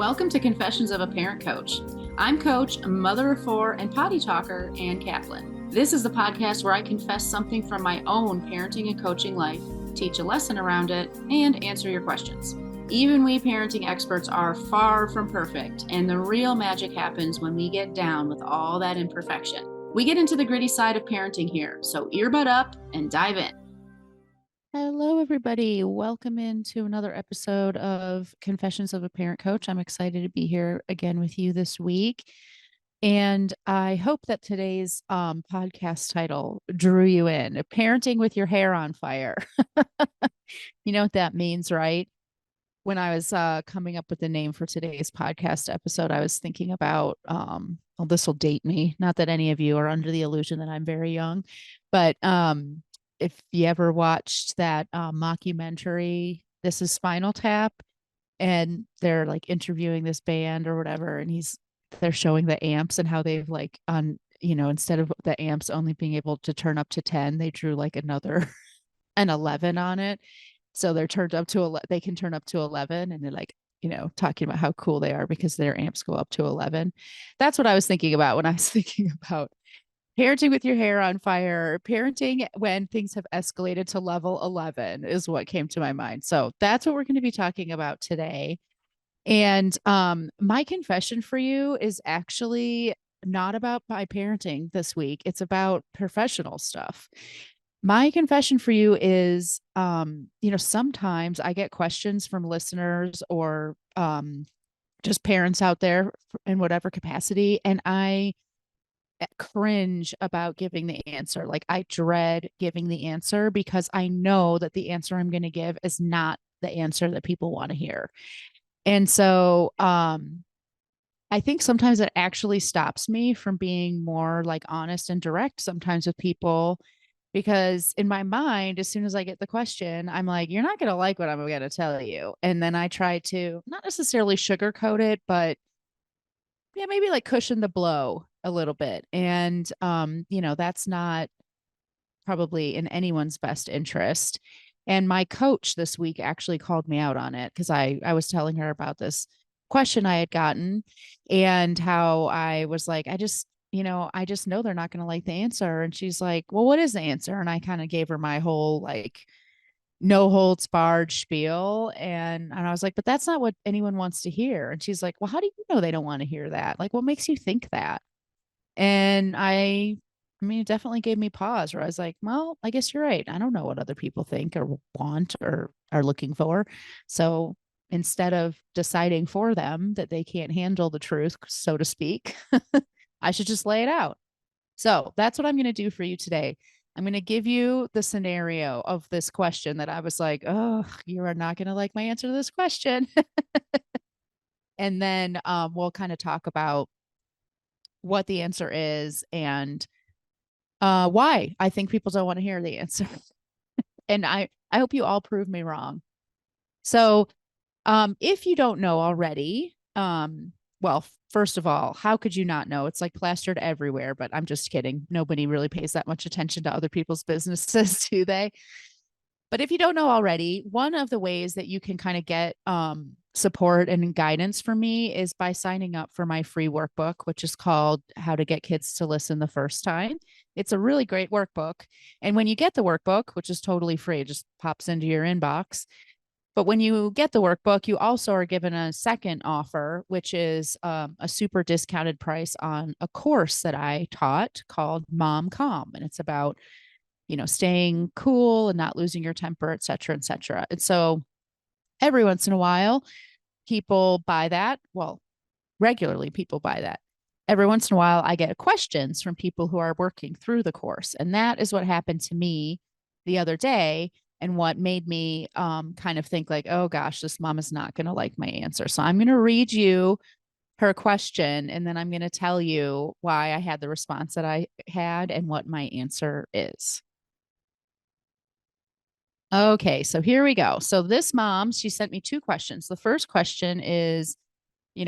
Welcome to Confessions of a Parent Coach. I'm Coach, mother of four, and potty talker, Ann Kaplan. This is the podcast where I confess something from my own parenting and coaching life, teach a lesson around it, and answer your questions. Even we parenting experts are far from perfect, and the real magic happens when we get down with all that imperfection. We get into the gritty side of parenting here, so earbud up and dive in. Hello, everybody. Welcome into another episode of Confessions of a Parent Coach. I'm excited to be here again with you this week. And I hope that today's podcast title drew you in. Parenting with your hair on fire. You know what that means, right? When I was coming up with the name for today's podcast episode, I was thinking about, well, this will date me. Not that any of you are under the illusion that I'm very young, but if you ever watched that mockumentary, This Is Spinal Tap, and they're like interviewing this band or whatever, and they're showing the amps and how they've like instead of the amps only being able to turn up to 10, they drew like an 11 on it. So they can turn up to 11, and they're like, talking about how cool they are because their amps go up to 11. That's what I was thinking about when I was thinking about parenting with your hair on fire. Parenting when things have escalated to level 11 is what came to my mind. So that's what we're going to be talking about today. And my confession for you is actually not about my parenting this week. It's about professional stuff. My confession for you is, sometimes I get questions from listeners or just parents out there in whatever capacity, and I cringe about giving the answer. Like, I dread giving the answer because I know that the answer I'm going to give is not the answer that people want to hear. And so I think sometimes it actually stops me from being more like honest and direct sometimes with people, because in my mind, as soon as I get the question, I'm like, you're not going to like what I'm going to tell you. And then I try to not necessarily sugarcoat it, but yeah, maybe like cushion the blow a little bit. And, that's not probably in anyone's best interest. And my coach this week actually called me out on it because I was telling her about this question I had gotten and how I was like, I just know they're not going to like the answer. And she's like, well, what is the answer? And I kind of gave her my whole like no holds barred spiel. And I was like, but that's not what anyone wants to hear. And she's like, well, how do you know they don't want to hear that? Like, what makes you think that? And I mean, it definitely gave me pause where I was like, well, I guess you're right. I don't know what other people think or want or are looking for. So instead of deciding for them that they can't handle the truth, so to speak, I should just lay it out. So that's what I'm going to do for you today. I'm going to give you the scenario of this question that I was like, oh, you are not going to like my answer to this question. And then we'll kind of talk about what the answer is and why I think people don't want to hear the answer. And I hope you all prove me wrong. So if you don't know already, well, first of all, how could you not know? It's like plastered everywhere, but I'm just kidding. Nobody really pays that much attention to other people's businesses, do they? But if you don't know already, one of the ways that you can kind of get support and guidance from me is by signing up for my free workbook, which is called How to Get Kids to Listen the First Time. It's a really great workbook. And when you get the workbook, which is totally free, it just pops into your inbox. But when you get the workbook, you also are given a second offer, which is a super discounted price on a course that I taught called Mom Calm. And it's about, staying cool and not losing your temper, et cetera, et cetera. And so every once in a while, people buy that. Well, regularly people buy that. Every once in a while, I get questions from people who are working through the course. And that is what happened to me the other day. And what made me kind of think like, oh gosh, this mom is not going to like my answer. So I'm going to read you her question, and then I'm going to tell you why I had the response that I had and what my answer is. Okay, so here we go. So this mom, she sent me two questions. The first question is,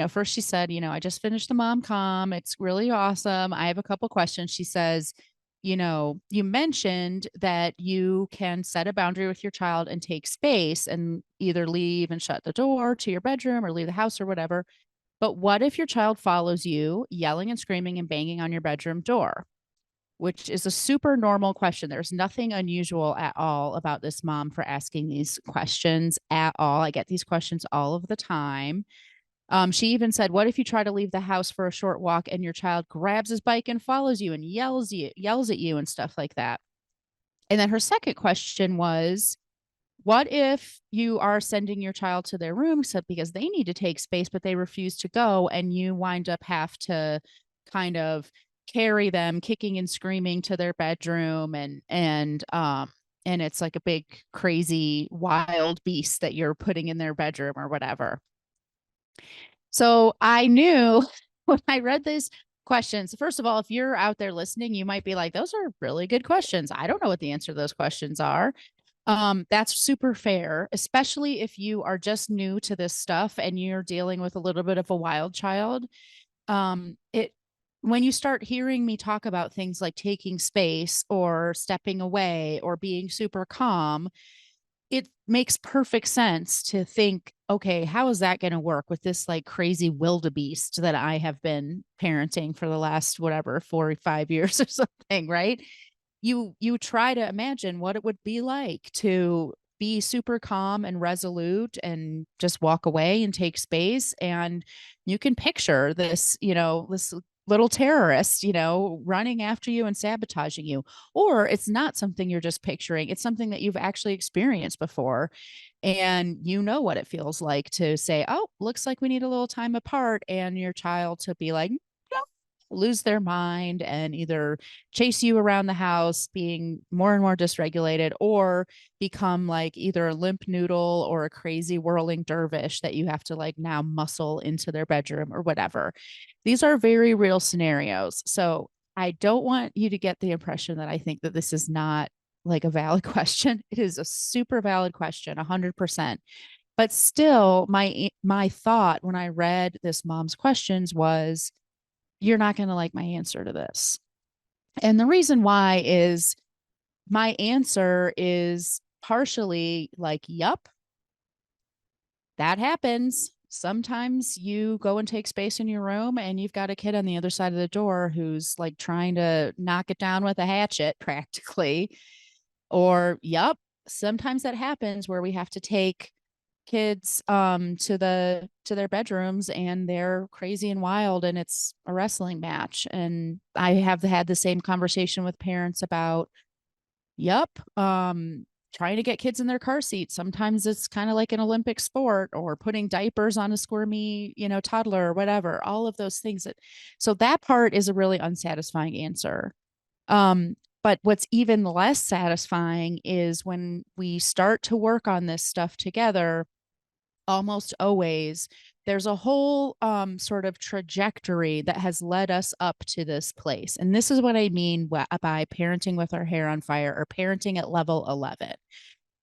first she said, I just finished the Mom Calm. It's really awesome. I have a couple questions. She says, you mentioned that you can set a boundary with your child and take space and either leave and shut the door to your bedroom or leave the house or whatever. But what if your child follows you yelling and screaming and banging on your bedroom door? Which is a super normal question. There's nothing unusual at all about this mom for asking these questions at all. I get these questions all of the time. She even said, "What if you try to leave the house for a short walk and your child grabs his bike and follows you and yells at you and stuff like that?" And then her second question was, what if you are sending your child to their room because they need to take space, but they refuse to go, and you wind up have to kind of carry them kicking and screaming to their bedroom, and it's like a big crazy wild beast that you're putting in their bedroom or whatever. So I knew when I read these questions, first of all, if you're out there listening, you might be like, those are really good questions. I don't know what the answer to those questions are. That's super fair, especially if you are just new to this stuff and you're dealing with a little bit of a wild child. It When you start hearing me talk about things like taking space or stepping away or being super calm, it makes perfect sense to think, okay, how is that going to work with this like crazy wildebeest that I have been parenting for the last whatever 4 or 5 years or something, right? You try to imagine what it would be like to be super calm and resolute and just walk away and take space, and you can picture this little terrorist running after you and sabotaging you. Or it's not something you're just picturing, it's something that you've actually experienced before, and you know what it feels like to say, oh, looks like we need a little time apart, and your child to be like, lose their mind and either chase you around the house being more and more dysregulated, or become like either a limp noodle or a crazy whirling dervish that you have to like now muscle into their bedroom or whatever. These are very real scenarios. So I don't want you to get the impression that I think that this is not like a valid question. It is a super valid question, 100%. But still, my thought when I read this mom's questions was, you're not going to like my answer to this. And the reason why is my answer is partially like, yup, that happens. Sometimes you go and take space in your room and you've got a kid on the other side of the door who's like trying to knock it down with a hatchet practically. Or, yup, sometimes that happens where we have to take kids to their bedrooms and they're crazy and wild and it's a wrestling match. And I have had the same conversation with parents about, yep, trying to get kids in their car seats. Sometimes it's kind of like an Olympic sport, or putting diapers on a squirmy, toddler or whatever, all of those things. So that part is a really unsatisfying answer. But what's even less satisfying is when we start to work on this stuff together, almost always there's a whole sort of trajectory that has led us up to this place. And this is what I mean by parenting with our hair on fire, or parenting at level 11.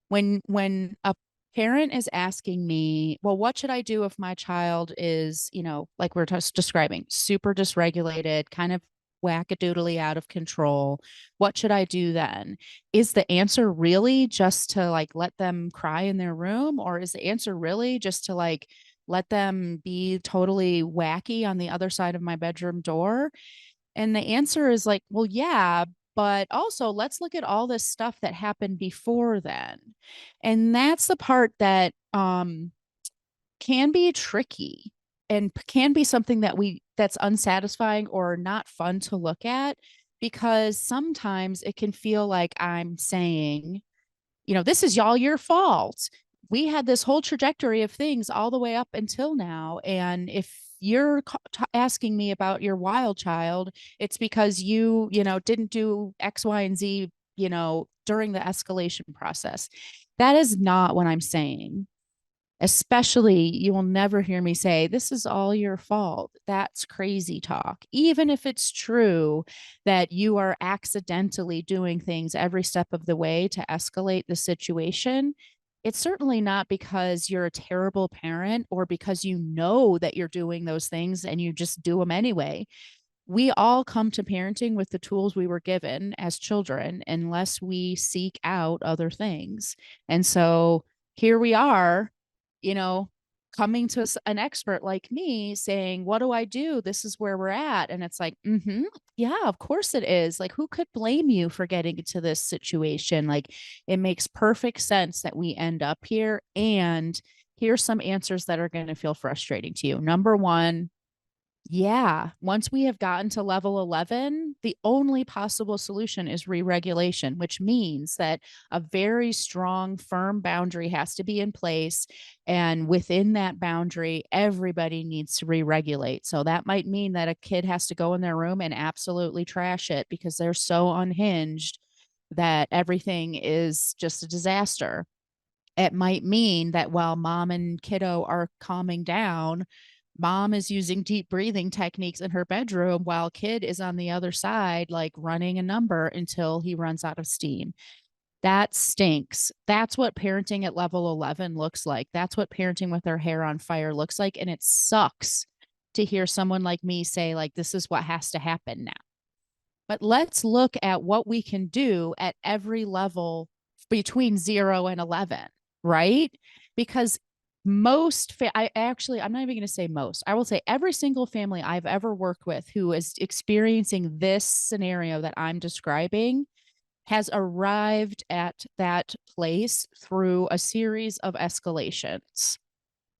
When a parent is asking me, well, what should I do if my child is, like we're just describing, super dysregulated, kind of wackadoodly out of control, what should I do then? Is the answer really just to like let them cry in their room? Or is the answer really just to like let them be totally wacky on the other side of my bedroom door? And the answer is like, well, yeah, but also let's look at all this stuff that happened before then. And that's the part that can be tricky and can be something that's unsatisfying or not fun to look at, because sometimes it can feel like I'm saying, this is all your fault. We had this whole trajectory of things all the way up until now. And if you're asking me about your wild child, it's because didn't do X, Y, and Z, during the escalation process. That is not what I'm saying. Especially, you will never hear me say, this is all your fault. That's crazy talk. Even if it's true that you are accidentally doing things every step of the way to escalate the situation, it's certainly not because you're a terrible parent or because you know that you're doing those things and you just do them anyway. we all come to parenting with the tools we were given as children, unless we seek out other things. And so here we are, you know, coming to an expert like me saying, what do I do? This is where we're at. And it's like, yeah, of course it is. Like, who could blame you for getting into this situation? Like, it makes perfect sense that we end up here. And here's some answers that are going to feel frustrating to you. Number one, yeah, once we have gotten to level 11, the only possible solution is re-regulation, which means that a very strong, firm boundary has to be in place. And within that boundary, everybody needs to re-regulate. So that might mean that a kid has to go in their room and absolutely trash it because they're so unhinged that everything is just a disaster. It might mean that while mom and kiddo are calming down, mom is using deep breathing techniques in her bedroom while kid is on the other side, like running a number until he runs out of steam. That stinks. That's what parenting at level 11 looks like. That's what parenting with their hair on fire looks like. And it sucks to hear someone like me say, like, this is what has to happen now. But let's look at what we can do at every level between 0 and 11, right? Because I'm not even going to say most. I will say every single family I've ever worked with who is experiencing this scenario that I'm describing has arrived at that place through a series of escalations.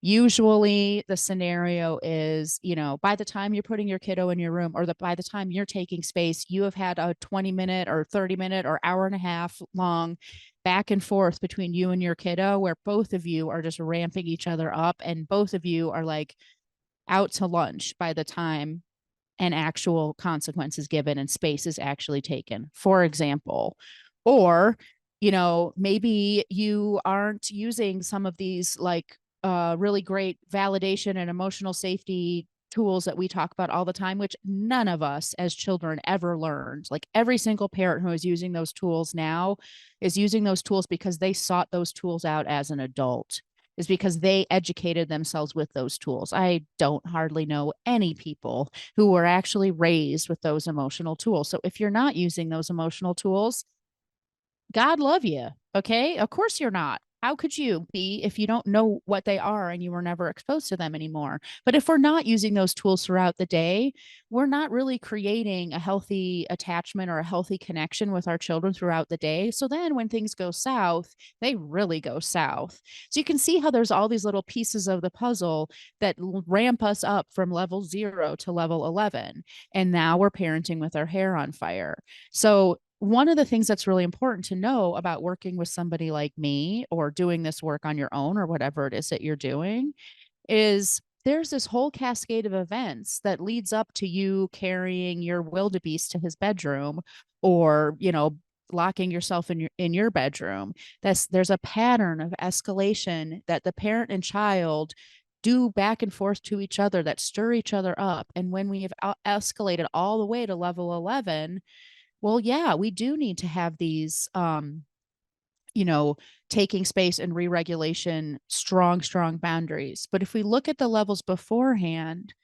Usually the scenario is, by the time you're putting your kiddo in your room or by the time you're taking space, you have had a 20-minute or 30-minute or hour and a half long back and forth between you and your kiddo where both of you are just ramping each other up and both of you are like out to lunch by the time an actual consequence is given and space is actually taken, for example. Or, maybe you aren't using some of these like really great validation and emotional safety tools that we talk about all the time, which none of us as children ever learned. Like every single parent who is using those tools now is using those tools because they sought those tools out as an adult, is because they educated themselves with those tools. I don't hardly know any people who were actually raised with those emotional tools. So if you're not using those emotional tools, God love you. Okay. Of course you're not. How could you be if you don't know what they are and you were never exposed to them anymore? But if we're not using those tools throughout the day, we're not really creating a healthy attachment or a healthy connection with our children throughout the day. So then when things go south, they really go south. So you can see how there's all these little pieces of the puzzle that ramp us up from level 0 to level 11. And now we're parenting with our hair on fire. So one of the things that's really important to know about working with somebody like me or doing this work on your own or whatever it is that you're doing is there's this whole cascade of events that leads up to you carrying your wildebeest to his bedroom or, locking yourself in your bedroom. There's a pattern of escalation that the parent and child do back and forth to each other that stir each other up. And when we have escalated all the way to level 11, well, yeah, we do need to have these, you know, taking space and re-regulation, strong boundaries. But if we look at the levels beforehand,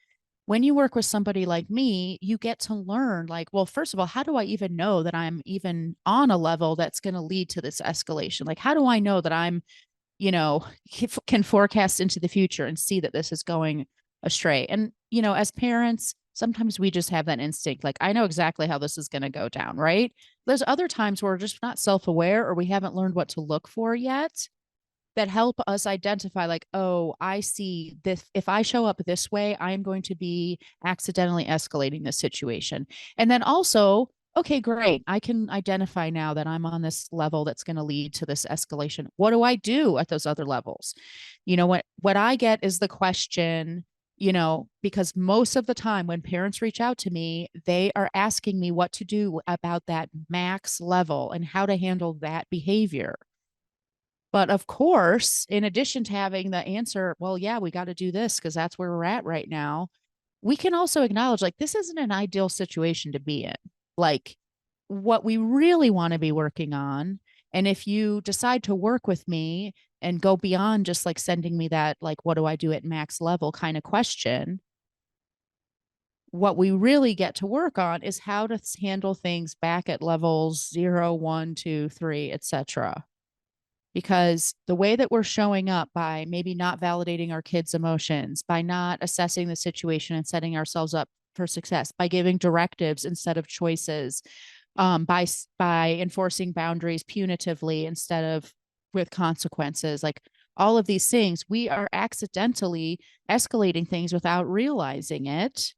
when you work with somebody like me, you get to learn like, well, first of all, how do I even know that I'm even on a level that's going to lead to this escalation? Like, how do I know that I'm, can forecast into the future and see that this is going astray? And, as parents, sometimes we just have that instinct. Like, I know exactly how this is going to go down, right? There's other times where we're just not self aware or we haven't learned what to look for yet that help us identify like, oh, I see this. If I show up this way, I'm going to be accidentally escalating this situation. And then also, okay, great. I can identify now that I'm on this level that's going to lead to this escalation. What do I do at those other levels? What I get is the question, because most of the time when parents reach out to me, they are asking me what to do about that max level and how to handle that behavior. But of course, in addition to having the answer, well, yeah, we got to do this because that's where we're at right now, we can also acknowledge like this isn't an ideal situation to be in. Like what we really want to be working on. And if you decide to work with me and go beyond just like sending me that, like, what do I do at max level kind of question, What we really get to work on is how to handle things back at levels 0, 1, 2, 3, etc. Because the way that we're showing up by maybe not validating our kids' emotions, by not assessing the situation and setting ourselves up for success, by giving directives instead of choices, by enforcing boundaries punitively instead of with consequences, like all of these things, we are accidentally escalating things without realizing it.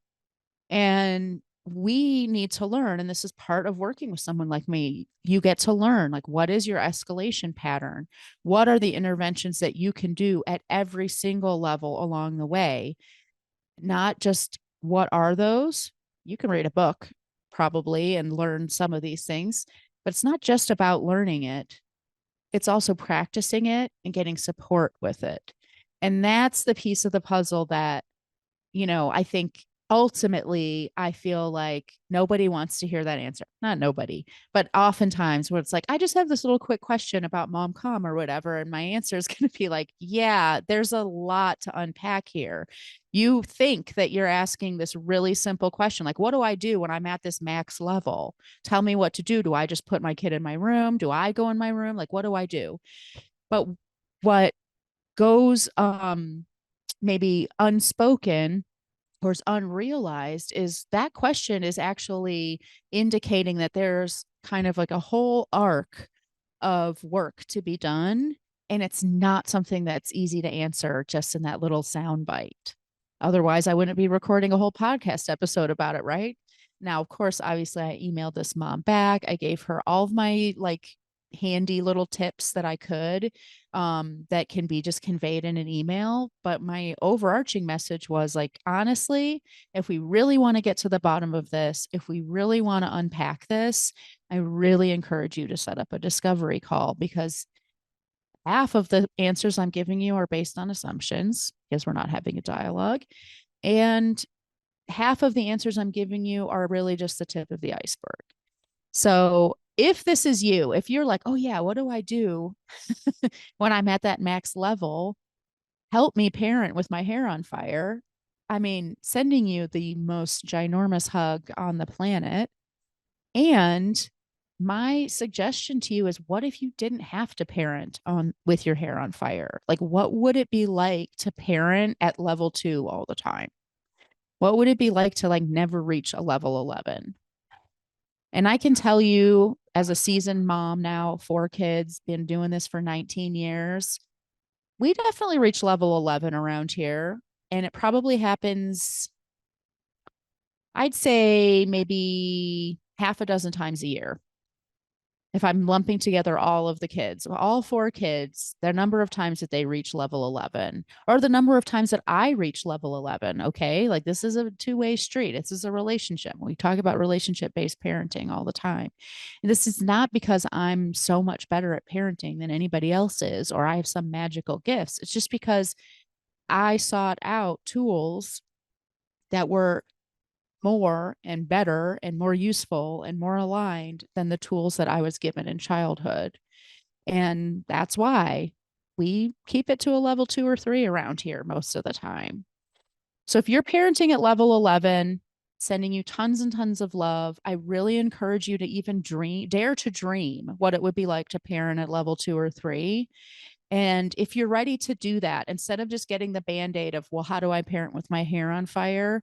And we need to learn, and this is part of working with someone like me. You get to learn, like, what is your escalation pattern? What are the interventions that you can do at every single level along the way? Not just what are those? You can read a book probably and learn some of these things, but it's not just about learning it. It's also practicing it and getting support with it. And that's the piece of the puzzle that, I think ultimately I feel like nobody wants to hear that answer. Not nobody, but oftentimes where it's like, I just have this little quick question about mom com or whatever. And my answer is going to be like, yeah, there's a lot to unpack here. You think that you're asking this really simple question, like, what do I do when I'm at this max level? Tell me what to do. Do I just put my kid in my room? Do I go in my room? Like, what do I do? But what goes maybe unspoken or is unrealized is that question is actually indicating that there's kind of like a whole arc of work to be done. And it's not something that's easy to answer just in that little sound bite. Otherwise, I wouldn't be recording a whole podcast episode about it, right? Now, of course, obviously, I emailed this mom back. I gave her all of my like handy little tips that I could, that can be just conveyed in an email. But my overarching message was like, honestly, if we really want to get to the bottom of this, if we really want to unpack this, I really encourage you to set up a discovery call, because half of the answers I'm giving you are based on assumptions because we're not having a dialogue. And half of the answers I'm giving you are really just the tip of the iceberg. So if this is you, if you're like, oh, yeah, what do I do when I'm at that max level? Help me parent with my hair on fire. I mean, sending you the most ginormous hug on the planet. And my suggestion to you is, what if you didn't have to parent on with your hair on fire? Like, what would it be like to parent at level 2 all the time? What would it be like to like never reach a level 11? And I can tell you, as a seasoned mom now, 4 kids, been doing this for 19 years, we definitely reach level 11 around here. And it probably happens, I'd say maybe half a dozen times a year. If I'm lumping together all of the kids, all 4 kids, the number of times that they reach level 11, or the number of times that I reach level 11. Okay. Like, this is a two-way street. This is a relationship. We talk about relationship-based parenting all the time. And this is not because I'm so much better at parenting than anybody else is, or I have some magical gifts. It's just because I sought out tools that were more and better and more useful and more aligned than the tools that I was given in childhood. And that's why we keep it to a level 2 or 3 around here most of the time. So if you're parenting at level 11, sending you tons and tons of love, I really encourage you to even dare to dream what it would be like to parent at level 2 or 3. And if you're ready to do that, instead of just getting the band-aid of, well, how do I parent with my hair on fire?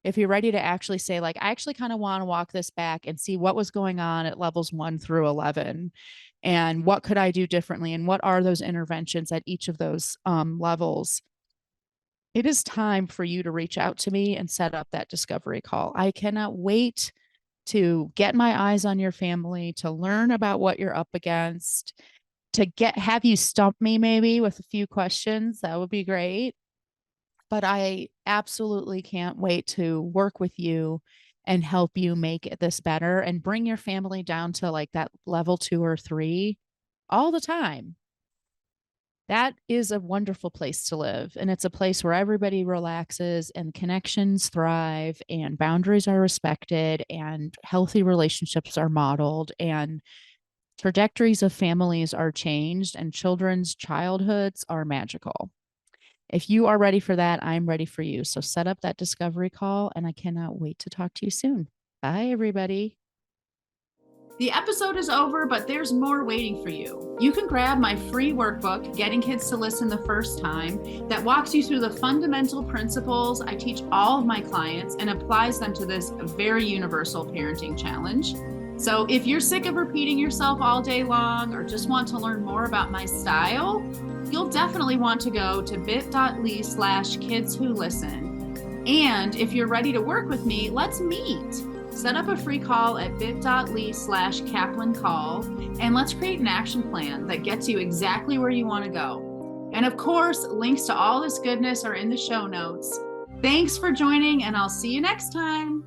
If you're ready to actually say, like, I actually kind of want to walk this back and see what was going on at levels 1 through 11, and what could I do differently, and what are those interventions at each of those levels, it is time for you to reach out to me and set up that discovery call. I cannot wait to get my eyes on your family, to learn about what you're up against, to have you stump me maybe with a few questions. That would be great. But I absolutely can't wait to work with you and help you make this better and bring your family down to like that level 2 or 3 all the time. That is a wonderful place to live. And it's a place where everybody relaxes and connections thrive and boundaries are respected and healthy relationships are modeled and trajectories of families are changed and children's childhoods are magical. If you are ready for that, I'm ready for you. So set up that discovery call, and I cannot wait to talk to you soon. Bye, everybody. The episode is over, but there's more waiting for you. You can grab my free workbook, Getting Kids to Listen the First Time, that walks you through the fundamental principles I teach all of my clients and applies them to this very universal parenting challenge. So if you're sick of repeating yourself all day long or just want to learn more about my style, you'll definitely want to go to bit.ly/kidswholisten. And if you're ready to work with me, let's meet. Set up a free call at bit.ly/Kaplan call, and let's create an action plan that gets you exactly where you want to go. And of course, links to all this goodness are in the show notes. Thanks for joining, and I'll see you next time.